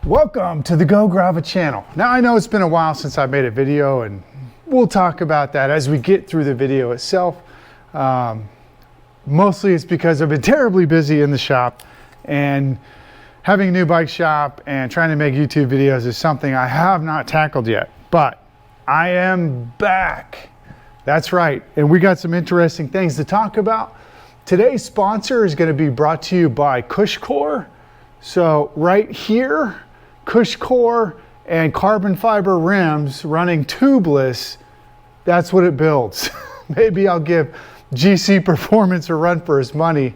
Welcome to the Go Grava channel. Now I know it's been a while since I made a video, and we'll talk about that as we get through the video itself. Mostly it's because I've been terribly busy in the shop, and having a new bike shop and trying to make YouTube videos is something I have not tackled yet, but I am back. That's right, and we got some interesting things to talk about. Today's sponsor is going to be brought to you by Cushcore. So right here, Cushcore and carbon fiber rims running tubeless, that's what it builds. Maybe I'll give GC Performance a run for his money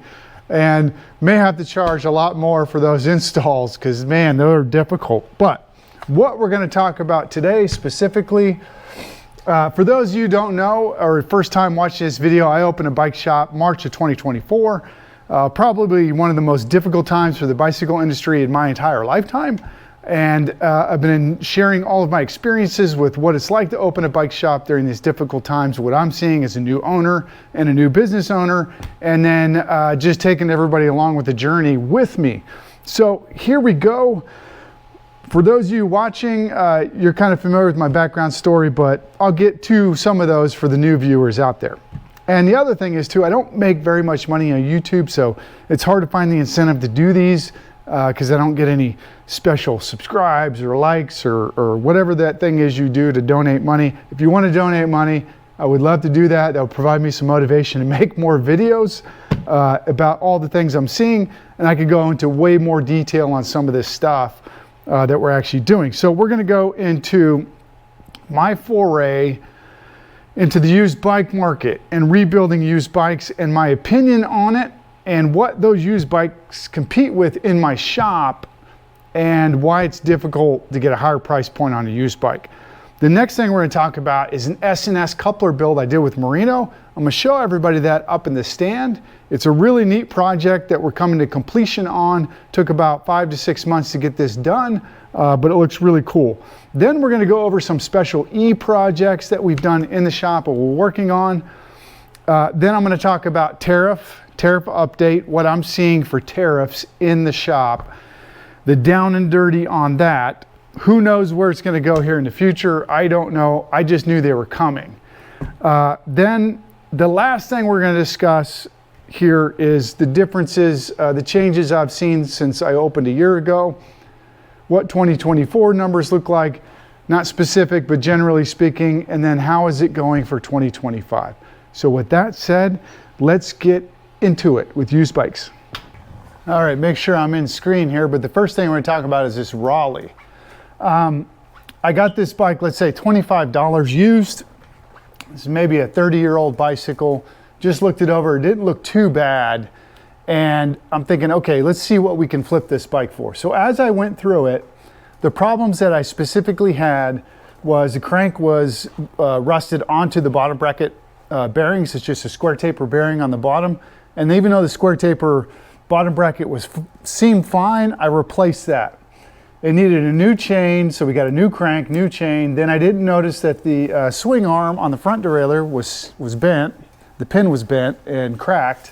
and may have to charge a lot more for those installs because, man, they're difficult. But what we're going to talk about today specifically, for those of you who don't know or first time watching this video, I opened a bike shop March of 2024. Probably one of the most difficult times for the bicycle industry in my entire lifetime. And I've been sharing all of my experiences with what it's like to open a bike shop during these difficult times, what I'm seeing as a new owner and a new business owner, and then just taking everybody along with the journey with me. So here we go. For those of you watching, you're kind of familiar with my background story, but I'll get to some of those for the new viewers out there. And the other thing is too, I don't make very much money on YouTube, so it's hard to find the incentive to do these because I don't get any special subscribes or likes or whatever that thing is you do to donate money. If you want to donate money, I would love to do that. That'll provide me some motivation to make more videos about all the things I'm seeing, and I could go into way more detail on some of this stuff that we're actually doing. So we're going to go into my foray into the used bike market and rebuilding used bikes and my opinion on it and what those used bikes compete with in my shop and why it's difficult to get a higher price point on a used bike. The next thing we're going to talk about is an S&S Coupler build I did with Marino. I'm going to show everybody that up in the stand. It's a really neat project that we're coming to completion on. Took about 5 to 6 months to get this done, but it looks really cool. Then we're going to go over some special projects that we've done in the shop or we're working on. Then I'm going to talk about tariff update, what I'm seeing for tariffs in the shop, the down and dirty on that. Who knows where it's going to go here in the future? I don't know. I just knew they were coming. Then the last thing we're going to discuss here is the differences, the changes I've seen since I opened a year ago, what 2024 numbers look like, not specific, but generally speaking, and then how is it going for 2025. So with that said, let's get into it with used bikes. All right, make sure I'm in screen here, but the first thing we're going to talk about is this Raleigh. I got this bike, let's say $25 used. This is maybe a 30-year-old bicycle. Just looked it over, it didn't look too bad. And I'm thinking, okay, let's see what we can flip this bike for. So as I went through it, the problems that I specifically had was the crank was rusted onto the bottom bracket bearings. It's just a square taper bearing on the bottom. And even though the square taper bottom bracket seemed fine, I replaced that. It needed a new chain, so we got a new crank, new chain. Then I didn't notice that the swing arm on the front derailleur was bent. The pin was bent and cracked.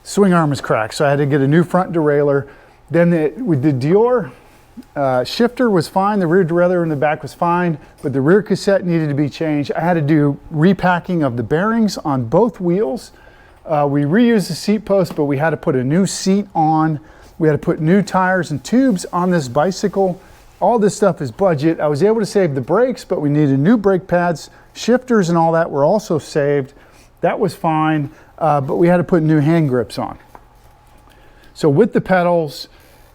Swing arm is cracked, so I had to get a new front derailleur. Then with the Dior shifter was fine, the rear derailleur in the back was fine, but the rear cassette needed to be changed. I had to do repacking of the bearings on both wheels. We reused the seat post, but we had to put a new seat on. We had to put new tires and tubes on this bicycle. All this stuff is budget. I was able to save the brakes, but we needed new brake pads. Shifters and all that were also saved. That was fine, but we had to put new hand grips on. So with the pedals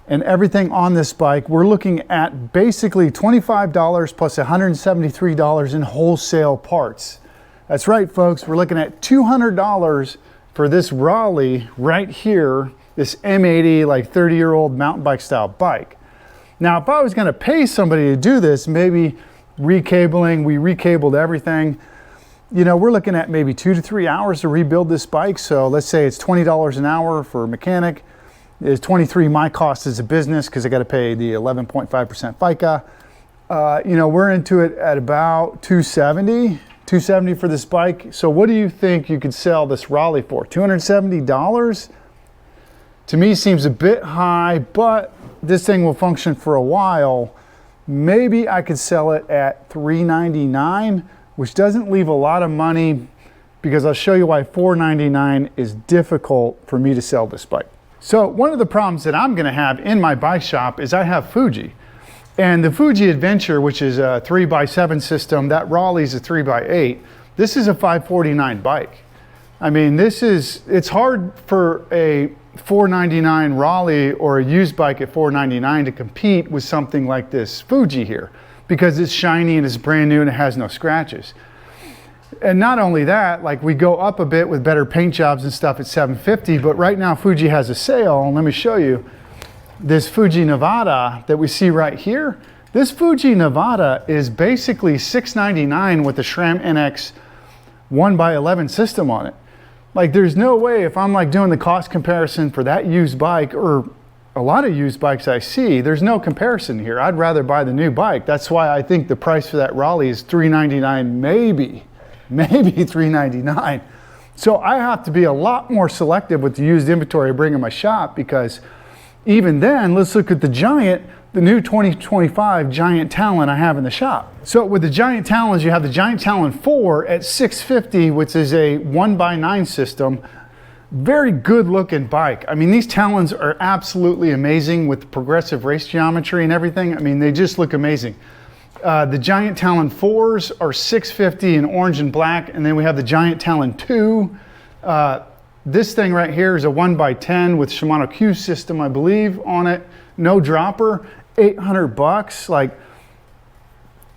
and everything on this bike, we're looking at basically $25 plus $173 in wholesale parts. That's right, folks. We're looking at $200 for this Raleigh right here, this M80, like 30-year-old mountain bike style bike. Now, if I was going to pay somebody to do this, maybe recabling, we recabled everything, you know, we're looking at maybe 2 to 3 hours to rebuild this bike. So let's say it's $20 an hour for a mechanic. It's $23 my cost as a business because I got to pay the 11.5% FICA. You know, we're into it at about $270 for this bike. So what do you think you could sell this Raleigh for? $270? To me seems a bit high, but this thing will function for a while. Maybe I could sell it at $399, which doesn't leave a lot of money, because I'll show you why $499 is difficult for me to sell this bike. So one of the problems that I'm gonna have in my bike shop is I have Fuji. And the Fuji Adventure, which is a 3x7 system, that Raleigh's a 3x8, this is a $549 bike. I mean, it's hard for a $499 Raleigh or a used bike at $499 to compete with something like this Fuji here, because it's shiny and it's brand new and it has no scratches. And not only that, like, we go up a bit with better paint jobs and stuff at $750, but right now Fuji has a sale, and let me show you. This Fuji Nevada that we see right here, this Fuji Nevada is basically $699 with the SRAM NX 1x11 system on it. Like, there's no way, if I'm like doing the cost comparison for that used bike, or a lot of used bikes I see, there's no comparison here. I'd rather buy the new bike. That's why I think the price for that Raleigh is $399, maybe $399. So I have to be a lot more selective with the used inventory I bring in my shop, because even then, let's look at the Giant, the new 2025 Giant Talon I have in the shop. So with the Giant Talons, you have the Giant Talon 4 at $650, which is a 1x9 system. Very good looking bike. I mean, these Talons are absolutely amazing with progressive race geometry and everything. I mean, they just look amazing. The Giant Talon 4s are $650 in orange and black, and then we have the Giant Talon 2. This thing right here is a 1x10 with Shimano Q system, I believe, on it. No dropper, $800. Like,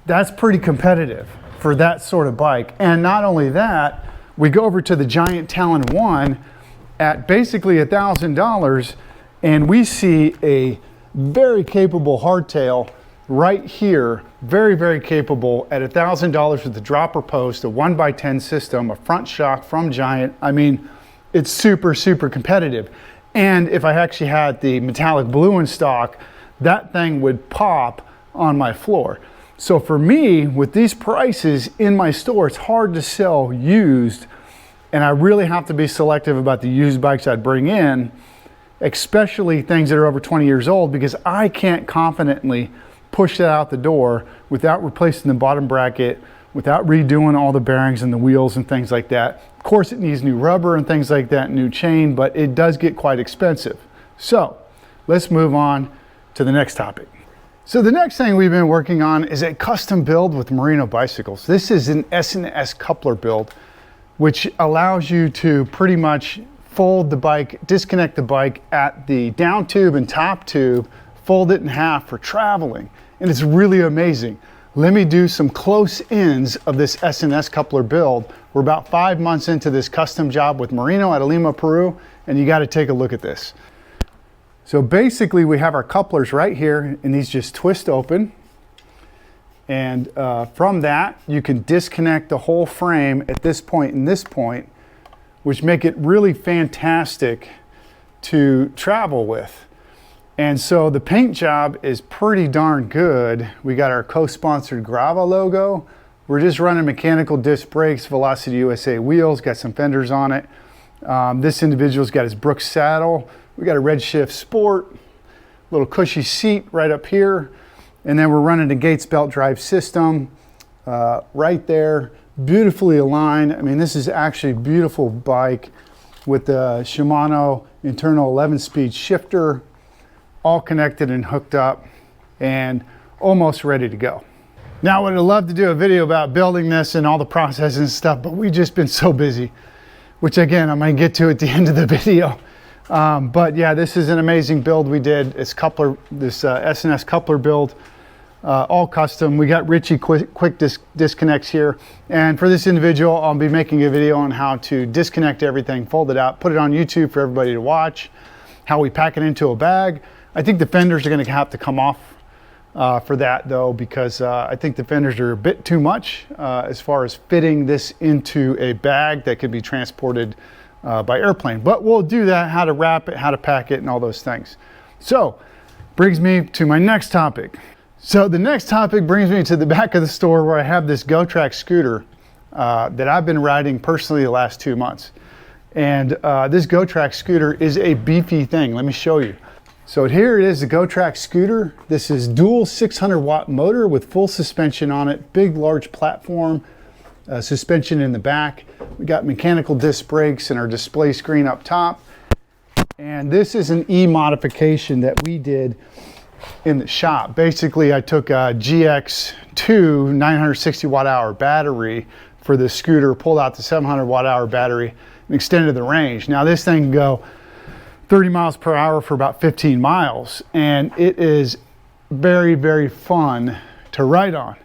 that's pretty competitive for that sort of bike. And not only that, we go over to the Giant Talon 1 at basically $1,000, and we see a very capable hardtail right here, very, very capable at $1,000 with the dropper post, a 1x10 system, a front shock from Giant. I mean, it's super, super competitive. And if I actually had the metallic blue in stock, that thing would pop on my floor. So for me, with these prices in my store, it's hard to sell used, and I really have to be selective about the used bikes I'd bring in, especially things that are over 20 years old, because I can't confidently push that out the door without replacing the bottom bracket, without redoing all the bearings and the wheels and things like that. Of course, it needs new rubber and things like that, new chain, but it does get quite expensive. So let's move on to the next topic. So the next thing we've been working on is a custom build with Marino bicycles. This is an S&S Coupler Build, which allows you to pretty much fold the bike, disconnect the bike at the down tube and top tube, fold it in half for traveling. And it's really amazing. Let me do some close ins of this S&S Coupler Build. We're about 5 months into this custom job with Marino out of Lima, Peru, and you got to take a look at this. So basically we have our couplers right here, and these just twist open. And from that, you can disconnect the whole frame at this point and this point, which make it really fantastic to travel with. And so the paint job is pretty darn good. We got our co-sponsored Grava logo. We're just running mechanical disc brakes, Velocity USA wheels, got some fenders on it. This individual's got his Brooks saddle. We got a Redshift Sport, little cushy seat right up here. And then we're running a Gates belt drive system right there, beautifully aligned. I mean, this is actually a beautiful bike with the Shimano internal 11-speed shifter, all connected and hooked up and almost ready to go. Now, I would have loved to do a video about building this and all the processes and stuff, but we've just been so busy, which again, I'm gonna get to at the end of the video. But yeah, this is an amazing build we did. It's this S&S Coupler Build, all custom. We got Ritchie quick disconnects here. And for this individual, I'll be making a video on how to disconnect everything, fold it out, put it on YouTube for everybody to watch, how we pack it into a bag. I think the fenders are gonna have to come off for that though, because I think the fenders are a bit too much as far as fitting this into a bag that could be transported by airplane. But we'll do that, how to wrap it, how to pack it, and all those things. So, brings me to my next topic. So the next topic brings me to the back of the store where I have this GoTrax scooter that I've been riding personally the last 2 months. And this GoTrax scooter is a beefy thing. Let me show you. So here it is, the GoTrax scooter. This is dual 600 watt motor with full suspension on it, big large platform, suspension in the back. We got mechanical disc brakes and our display screen up top. And this is an E-modification that we did in the shop. Basically, I took a GX2 960 watt hour battery for the scooter, pulled out the 700 watt hour battery and extended the range. Now this thing can go 30 miles per hour for about 15 miles. And it is very, very fun to ride on.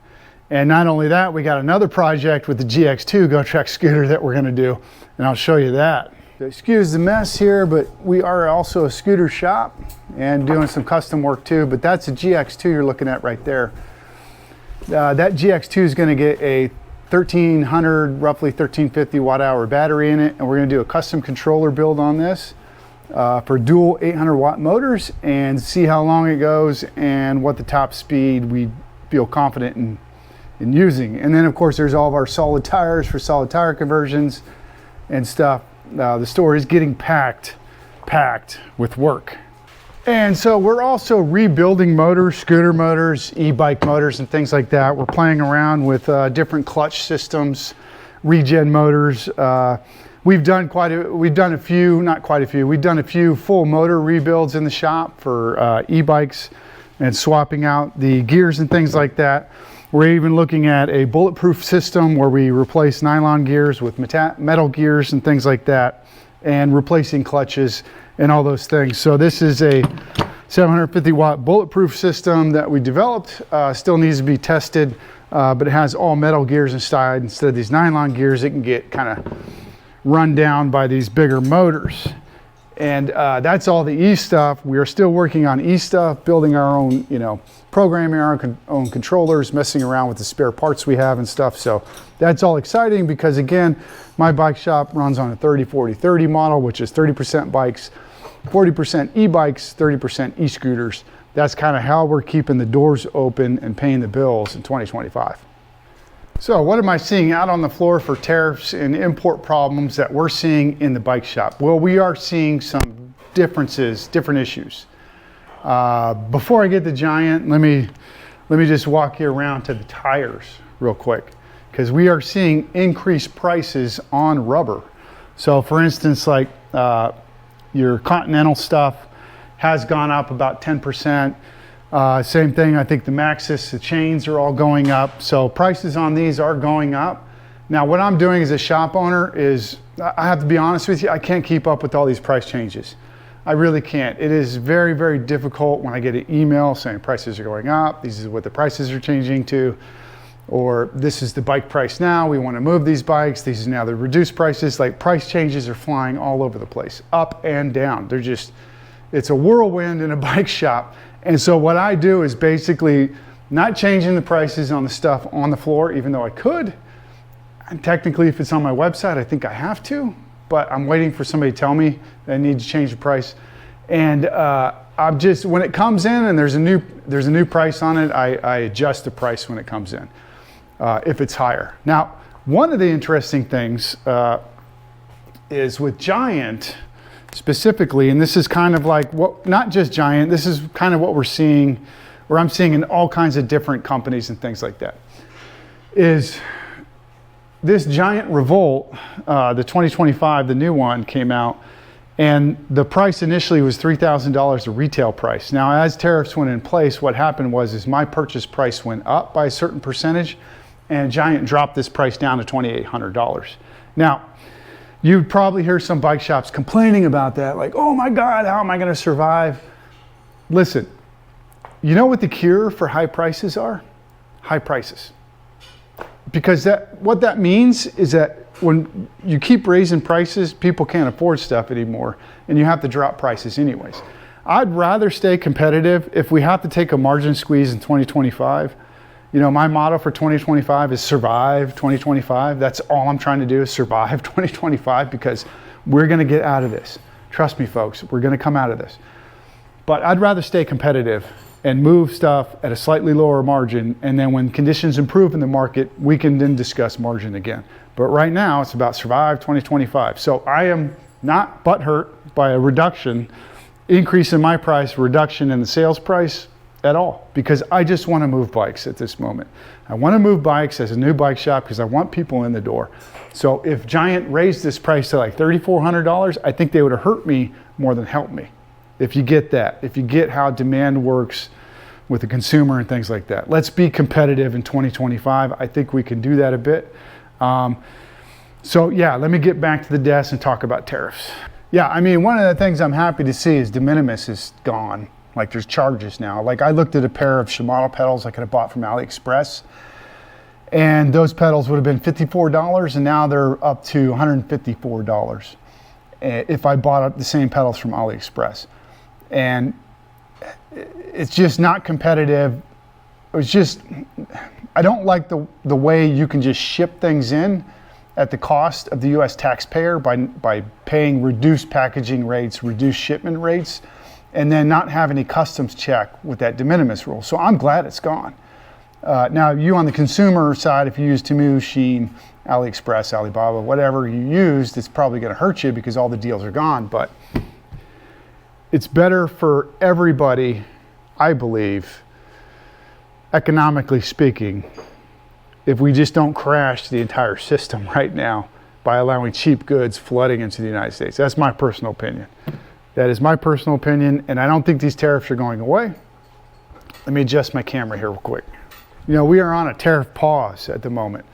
And not only that, we got another project with the GX2 GoTrax scooter that we're gonna do, and I'll show you that. So excuse the mess here, but we are also a scooter shop and doing some custom work too, but that's a GX2 you're looking at right there. That GX2 is gonna get a 1300, roughly 1350 watt hour battery in it, and we're gonna do a custom controller build on this for dual 800 watt motors and see how long it goes and what the top speed we feel confident in using. And then of course there's all of our solid tires for solid tire conversions and stuff. The store is getting packed with work. And so we're also rebuilding motors, scooter motors, e-bike motors and things like that. We're playing around with different clutch systems, regen motors. We've done a few full motor rebuilds in the shop for e-bikes and swapping out the gears and things like that. We're even looking at a bulletproof system where we replace nylon gears with metal gears and things like that, and replacing clutches and all those things. So this is a 750 watt bulletproof system that we developed. Still needs to be tested, but it has all metal gears inside. Instead of these nylon gears, it can get kind of run down by these bigger motors. And that's all the E stuff. We are still working on E stuff, building our own, programming our own controllers, messing around with the spare parts we have and stuff. So that's all exciting because again, my bike shop runs on a 30-40-30 model, which is 30% bikes, 40% e-bikes, 30% e-scooters. That's kind of how we're keeping the doors open and paying the bills in 2025. So what am I seeing out on the floor for tariffs and import problems that we're seeing in the bike shop? Well, we are seeing some different issues. Before I get to Giant, let me just walk you around to the tires real quick, because we are seeing increased prices on rubber. So for instance, like your Continental stuff has gone up about 10%. Same thing, I think the Maxxis, the chains are all going up. So prices on these are going up. Now what I'm doing as a shop owner is, I have to be honest with you, I can't keep up with all these price changes. I really can't. It is very, very difficult when I get an email saying prices are going up, this is what the prices are changing to, or this is the bike price now, we want to move these bikes, these is now the reduced prices. Like price changes are flying all over the place, up and down. It's a whirlwind in a bike shop. And so what I do is basically not changing the prices on the stuff on the floor, even though I could. And technically, if it's on my website, I think I have to, but I'm waiting for somebody to tell me that I need to change the price. And I'm just, when it comes in and there's a new price on it, I adjust the price when it comes in, if it's higher. Now, one of the interesting things is with Giant, specifically, and this is kind of like not just Giant, this is kind of what we're seeing, or I'm seeing in all kinds of different companies and things like that, is this Giant Revolt, the 2025, the new one came out, and the price initially was $3,000 the retail price. Now, as tariffs went in place, what happened was my purchase price went up by a certain percentage, and Giant dropped this price down to $2,800. Now, you'd probably hear some bike shops complaining about that, like, oh my God, how am I gonna survive? Listen, you know what the cure for high prices are? High prices. Because what that means is that when you keep raising prices, people can't afford stuff anymore, and you have to drop prices anyways. I'd rather stay competitive. If we have to take a margin squeeze in 2025, my motto for 2025 is survive 2025. That's all I'm trying to do is survive 2025, because we're gonna get out of this. Trust me, folks, we're gonna come out of this. But I'd rather stay competitive and move stuff at a slightly lower margin, and then when conditions improve in the market, we can then discuss margin again. But right now, it's about survive 2025. So I am not butthurt by a reduction increase in my price, reduction in the sales price at all, because I just want to move bikes at this moment. I want to move bikes as a new bike shop because I want people in the door. So if Giant raised this price to like $3,400, I think they would have hurt me more than helped me. If you get that, if you get how demand works with the consumer and things like that. Let's be competitive in 2025. I think we can do that a bit. So yeah, let me get back to the desk and talk about tariffs. Yeah, I mean, one of the things I'm happy to see is de minimis is gone. Like there's charges now. Like I looked at a pair of Shimano pedals I could have bought from AliExpress, and those pedals would have been $54, and now they're up to $154 if I bought up the same pedals from AliExpress. And it's just not competitive. It's just, I don't like the way you can just ship things in at the cost of the US taxpayer by paying reduced packaging rates, reduced shipment rates, and then not have any customs check with that de minimis rule. So I'm glad it's gone. Now you on the consumer side, if you use Temu, Shein, AliExpress, Alibaba, whatever you used, it's probably gonna hurt you because all the deals are gone, but it's better for everybody, I believe, economically speaking, if we just don't crash the entire system right now by allowing cheap goods flooding into the United States. That's my personal opinion. That is my personal opinion, and I don't think these tariffs are going away. Let me adjust my camera here real quick. You know, we are on a tariff pause at the moment,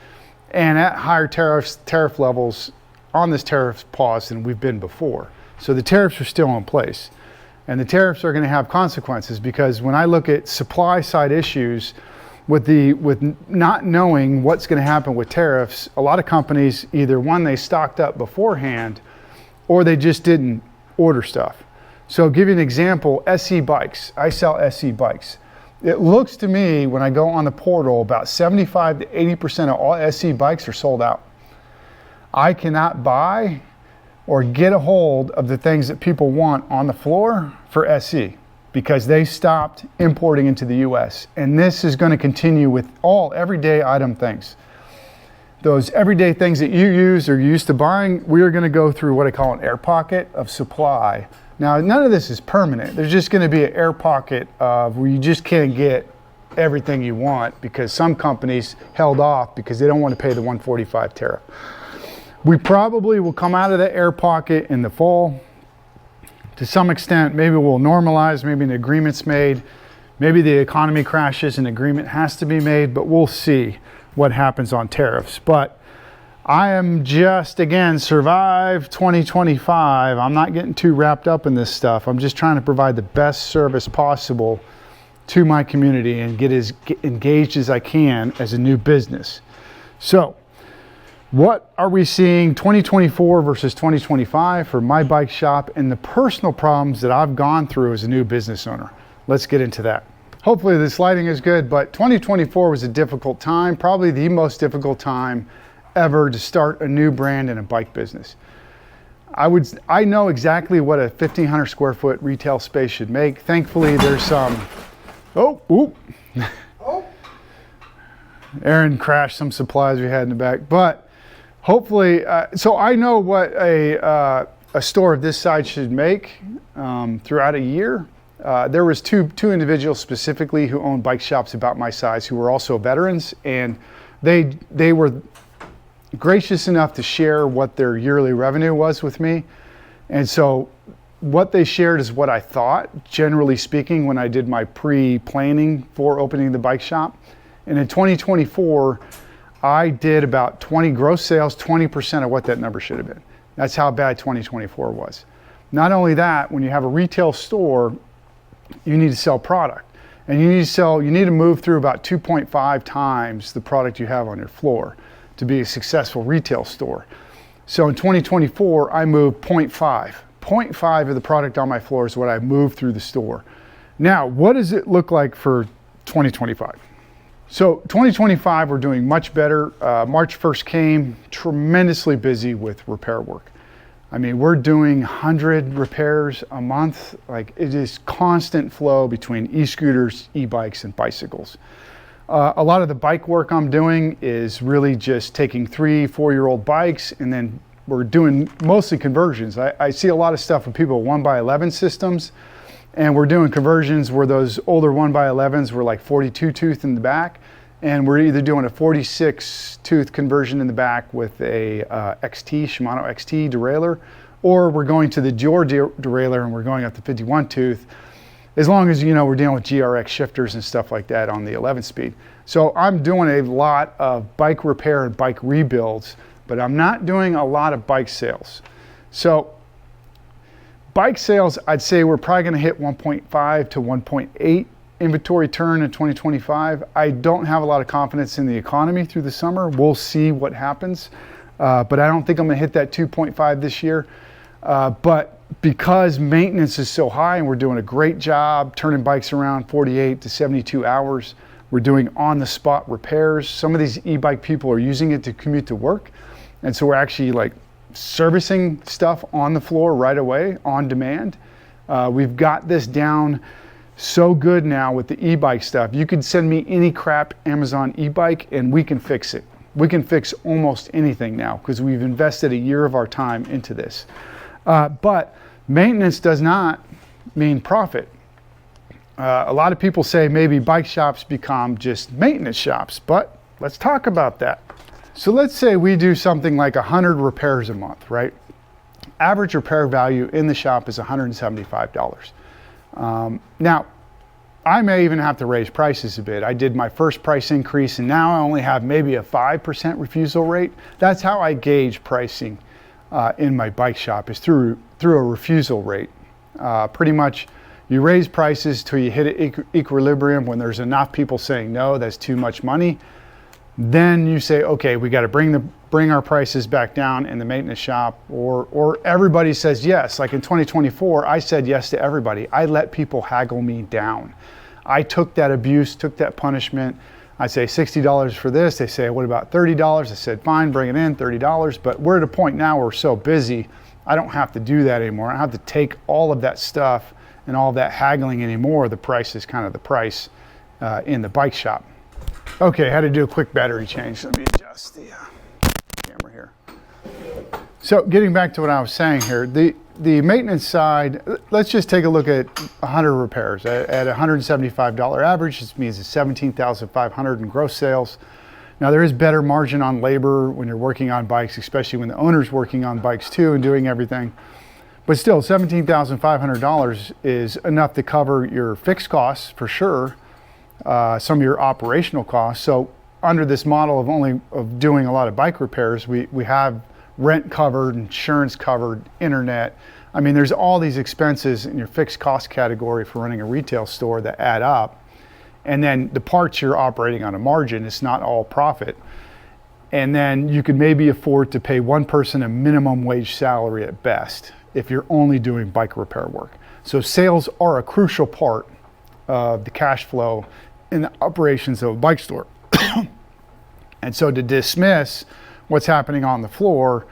and at higher tariff levels on this tariff pause than we've been before. So the tariffs are still in place, and the tariffs are going to have consequences, because when I look at supply side issues with not knowing what's going to happen with tariffs, a lot of companies either one, they stocked up beforehand, or they just didn't order stuff. So I'll give you an example, SE bikes. I sell SE bikes. It looks to me when I go on the portal about 75 to 80% of all SE bikes are sold out. I cannot buy or get a hold of the things that people want on the floor for SE because they stopped importing into the US. And this is going to continue with all everyday item things. Those everyday things that you use or you're used to buying, we are going to go through what I call an air pocket of supply. Now, none of this is permanent. There's just going to be an air pocket of where you just can't get everything you want because some companies held off because they don't want to pay the 145 tariff. We probably will come out of that air pocket in the fall. To some extent, maybe we'll normalize, maybe an agreement's made, maybe the economy crashes, an agreement has to be made, but we'll see what happens on tariffs. But I am just, again, survive 2025. I'm not getting too wrapped up in this stuff. I'm just trying to provide the best service possible to my community and get as engaged as I can as a new business. So what are we seeing 2024 versus 2025 for my bike shop and the personal problems that I've gone through as a new business owner? Let's get into that. Hopefully this lighting is good, but 2024 was a difficult time, probably the most difficult time ever to start a new brand in a bike business. I know exactly what a 1,500 square foot retail space should make. Thankfully, there's some, Aaron crashed some supplies we had in the back, but hopefully, so I know what a store of this size should make throughout a year. There was two individuals specifically who owned bike shops about my size who were also veterans, and they were gracious enough to share what their yearly revenue was with me. And so what they shared is what I thought, generally speaking, when I did my pre-planning for opening the bike shop. And in 2024, I did about 20 gross sales, 20% of what that number should have been. That's how bad 2024 was. Not only that, when you have a retail store, you need to sell product. And you need to move through about 2.5 times the product you have on your floor to be a successful retail store. So in 2024, I moved 0.5. 0.5 of the product on my floor is what I moved through the store. Now, what does it look like for 2025? So 2025, we're doing much better. March 1st came, tremendously busy with repair work. I mean, we're doing 100 repairs a month. Like, it is constant flow between e-scooters, e-bikes, and bicycles. A lot of the bike work I'm doing is really just taking 3-4-year-old bikes and then we're doing mostly conversions. I see a lot of stuff with people 1x11 systems, and we're doing conversions where those older 1x11s were like 42 tooth in the back, and we're either doing a 46 tooth conversion in the back with a Shimano XT derailleur, or we're going to the Dior derailleur and we're going up to 51 tooth, as long as, you know, we're dealing with GRX shifters and stuff like that on the 11 speed. So I'm doing a lot of bike repair and bike rebuilds, but I'm not doing a lot of bike sales. So bike sales, I'd say we're probably going to hit 1.5 to 1.8 inventory turn in 2025. I don't have a lot of confidence in the economy through the summer. We'll see what happens, but I don't think I'm going to hit that 2.5 this year. But because maintenance is so high and we're doing a great job turning bikes around 48 to 72 hours, we're doing on-the-spot repairs. Some of these e-bike people are using it to commute to work, and so we're actually like servicing stuff on the floor right away, on demand. We've got this down so good now with the e-bike stuff. You could send me any crap Amazon e-bike and we can fix it. We can fix almost anything now because we've invested a year of our time into this. But maintenance does not mean profit. A lot of people say maybe bike shops become just maintenance shops, but let's talk about that. So let's say we do something like 100 repairs a month, right? Average repair value in the shop is $175. Now, I may even have to raise prices a bit. I did my first price increase and now I only have maybe a 5% refusal rate. That's how I gauge pricing in my bike shop, is through a refusal rate. Pretty much you raise prices till you hit equilibrium. When there's enough people saying no, that's too much money, then you say, okay, we got to bring our prices back down in the maintenance shop, or everybody says yes. Like in 2024, I said yes to everybody. I let people haggle me down. I took that abuse, took that punishment. I say $60 for this. They say, what about $30? I said, fine, bring it in, $30. But we're at a point now where we're so busy, I don't have to do that anymore. I don't have to take all of that stuff and all of that haggling anymore. The price is kind of the price in the bike shop. Okay, I had to do a quick battery change. Let me adjust the camera here. So getting back to what I was saying here, the maintenance side, let's just take a look at 100 repairs. At $175 average, this means it's $17,500 in gross sales. Now there is better margin on labor when you're working on bikes, especially when the owner's working on bikes too and doing everything. But still, $17,500 is enough to cover your fixed costs for sure, some of your operational costs. So under this model of doing a lot of bike repairs, we have rent covered, insurance covered, internet. I mean, there's all these expenses in your fixed cost category for running a retail store that add up. And then the parts you're operating on a margin, it's not all profit. And then you could maybe afford to pay one person a minimum wage salary at best if you're only doing bike repair work. So sales are a crucial part of the cash flow in the operations of a bike store. And so to dismiss what's happening on the floor,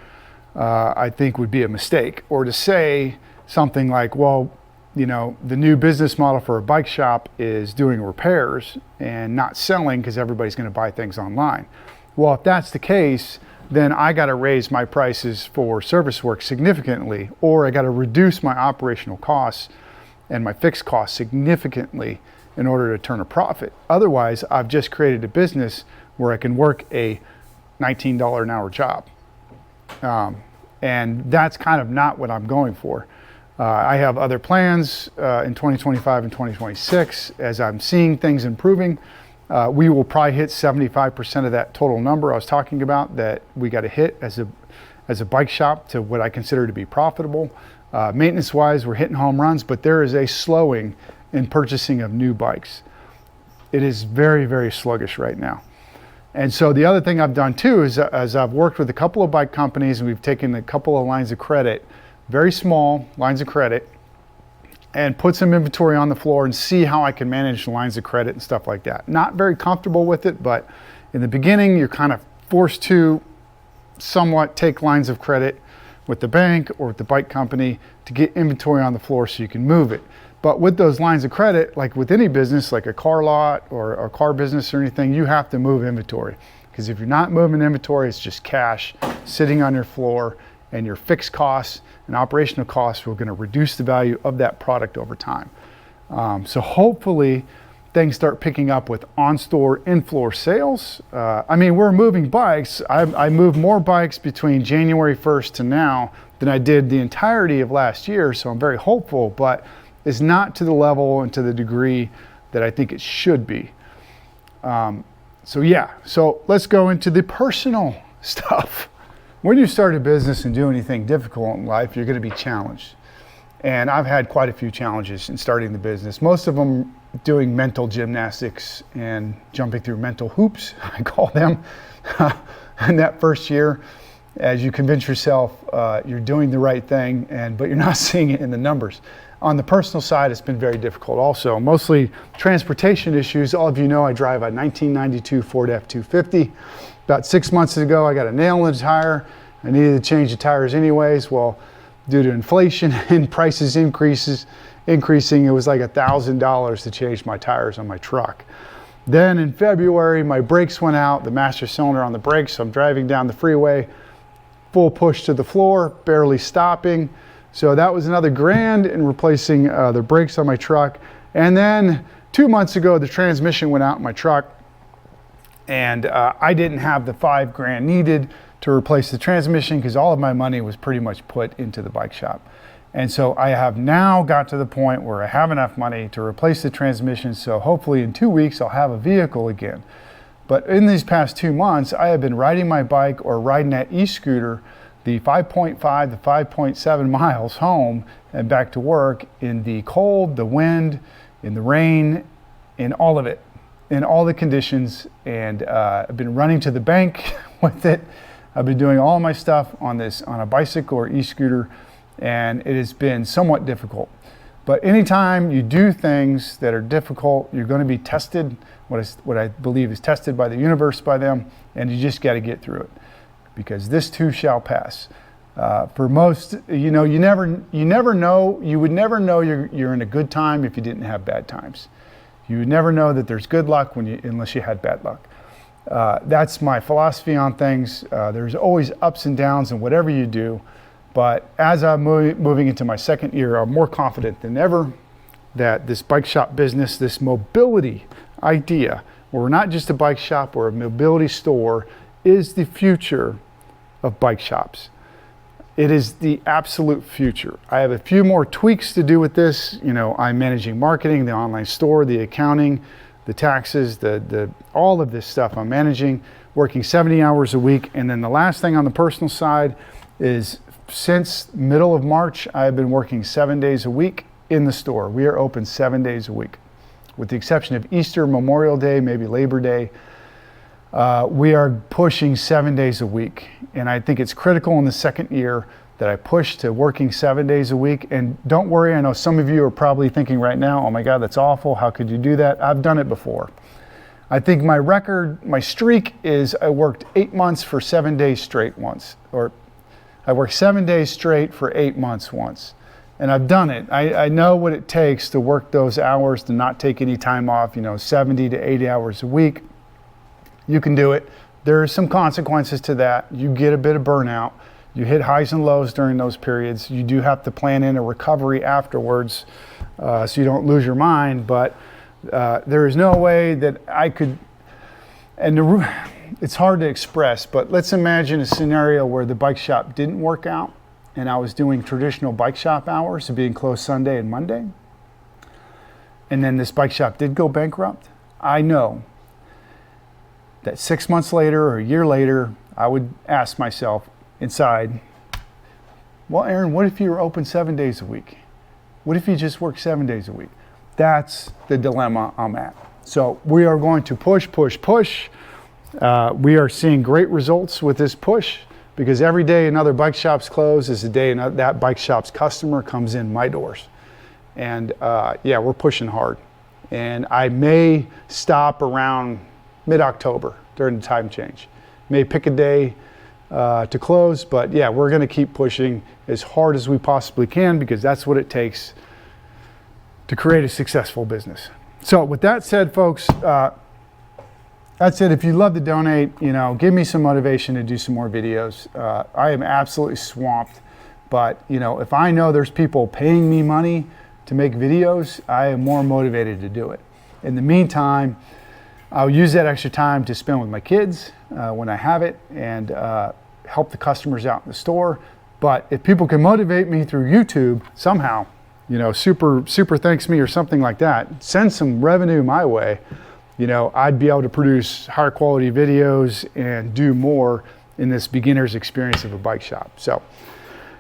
I think would be a mistake. Or to say something like, well, you know, the new business model for a bike shop is doing repairs and not selling because everybody's going to buy things online. Well, if that's the case, then I got to raise my prices for service work significantly, or I got to reduce my operational costs and my fixed costs significantly in order to turn a profit. Otherwise, I've just created a business where I can work a $19 an hour job. And that's kind of not what I'm going for. I have other plans in 2025 and 2026. As I'm seeing things improving, we will probably hit 75% of that total number I was talking about that we got to hit as a bike shop to what I consider to be profitable. Maintenance wise, we're hitting home runs, but there is a slowing in purchasing of new bikes. It is very, very sluggish right now. And so the other thing I've done too is as I've worked with a couple of bike companies and we've taken a couple of lines of credit, very small lines of credit, and put some inventory on the floor and see how I can manage the lines of credit and stuff like that. Not very comfortable with it, but in the beginning you're kind of forced to somewhat take lines of credit with the bank or with the bike company to get inventory on the floor so you can move it. But with those lines of credit, like with any business, like a car lot or a car business or anything, you have to move inventory. Because if you're not moving inventory, it's just cash sitting on your floor and your fixed costs and operational costs are going to reduce the value of that product over time. So hopefully things start picking up with on-store, in-floor sales. I mean, we're moving bikes. I moved more bikes between January 1st to now than I did the entirety of last year, so I'm very hopeful, but it's not to the level and to the degree that I think it should be. So yeah, so let's go into the personal stuff. When you start a business and do anything difficult in life, you're going to be challenged. And I've had quite a few challenges in starting the business. Most of them doing mental gymnastics and jumping through mental hoops, I call them, in that first year, as you convince yourself you're doing the right thing, but you're not seeing it in the numbers. On the personal side, it's been very difficult also. Mostly transportation issues. All of you know I drive a 1992 Ford F-250. About 6 months ago, I got a nail in the tire. I needed to change the tires anyways. Well, due to inflation and prices increasing, it was like $1,000 to change my tires on my truck. Then in February, my brakes went out, the master cylinder on the brakes. So I'm driving down the freeway, full push to the floor, barely stopping. So that was another $1,000 in replacing the brakes on my truck. And then 2 months ago, the transmission went out in my truck, and I didn't have the $5,000 needed to replace the transmission because all of my money was pretty much put into the bike shop. And so I have now got to the point where I have enough money to replace the transmission. So hopefully in 2 weeks, I'll have a vehicle again. But in these past 2 months, I have been riding my bike or riding that e-scooter the 5.5 to 5.7 miles home and back to work in the cold, the wind, in the rain, in all of it, in all the conditions. And I've been running to the bank with it. I've been doing all my stuff on a bicycle or e-scooter, and it has been somewhat difficult. But anytime you do things that are difficult, you're going to be tested, what I believe is tested by the universe by them, and you just got to get through it, because this too shall pass. For most, you would never know you're in a good time if you didn't have bad times. You would never know that there's good luck unless you had bad luck. That's my philosophy on things. There's always ups and downs in whatever you do. But as I'm moving into my second year, I'm more confident than ever that this bike shop business, this mobility idea, where we're not just a bike shop, we're a mobility store, is the future of bike shops. It is the absolute future. I have a few more tweaks to do with this. I'm managing marketing, the online store, the accounting, the taxes, all of this stuff I'm managing, working 70 hours a week. And then the last thing on the personal side is, since middle of March, I've been working 7 days a week in the store. We are open 7 days a week. With the exception of Easter, Memorial Day, maybe Labor Day, we are pushing 7 days a week. And I think it's critical in the second year that I push to working 7 days a week. And don't worry, I know some of you are probably thinking right now, oh my God, that's awful. How could you do that? I've done it before. I think my streak is I worked 8 months for 7 days straight once, or I worked 7 days straight for 8 months once. And I've done it. I know what it takes to work those hours, to not take any time off, 70 to 80 hours a week. You can do it. There are some consequences to that. You get a bit of burnout. You hit highs and lows during those periods. You do have to plan in a recovery afterwards so you don't lose your mind. But there is no way that I could, and it's hard to express, but let's imagine a scenario where the bike shop didn't work out and I was doing traditional bike shop hours, being closed Sunday and Monday, and then this bike shop did go bankrupt. I know that 6 months later or a year later, I would ask myself inside, well, Aaron, what if you were open 7 days a week? What if you just worked 7 days a week? That's the dilemma I'm at. So we are going to push. We are seeing great results with this push, because every day another bike shop's closed is the day that bike shop's customer comes in my doors. And yeah, we're pushing hard. And I may stop around mid-October during the time change. May pick a day to close, but yeah, we're gonna keep pushing as hard as we possibly can, because that's what it takes to create a successful business. So with that said, folks, that's it. If you'd love to donate, you know, give me some motivation to do some more videos. I am absolutely swamped, but you know, if I know there's people paying me money to make videos, I am more motivated to do it. In the meantime, I'll use that extra time to spend with my kids when I have it, and help the customers out in the store. But if people can motivate me through YouTube somehow, you know, super thanks me or something like that, send some revenue my way, you know, I'd be able to produce higher quality videos and do more in this beginner's experience of a bike shop. So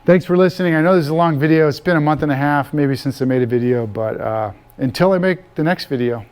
thanks for listening. I know this is a long video. It's been a month and a half maybe since I made a video, but until I make the next video,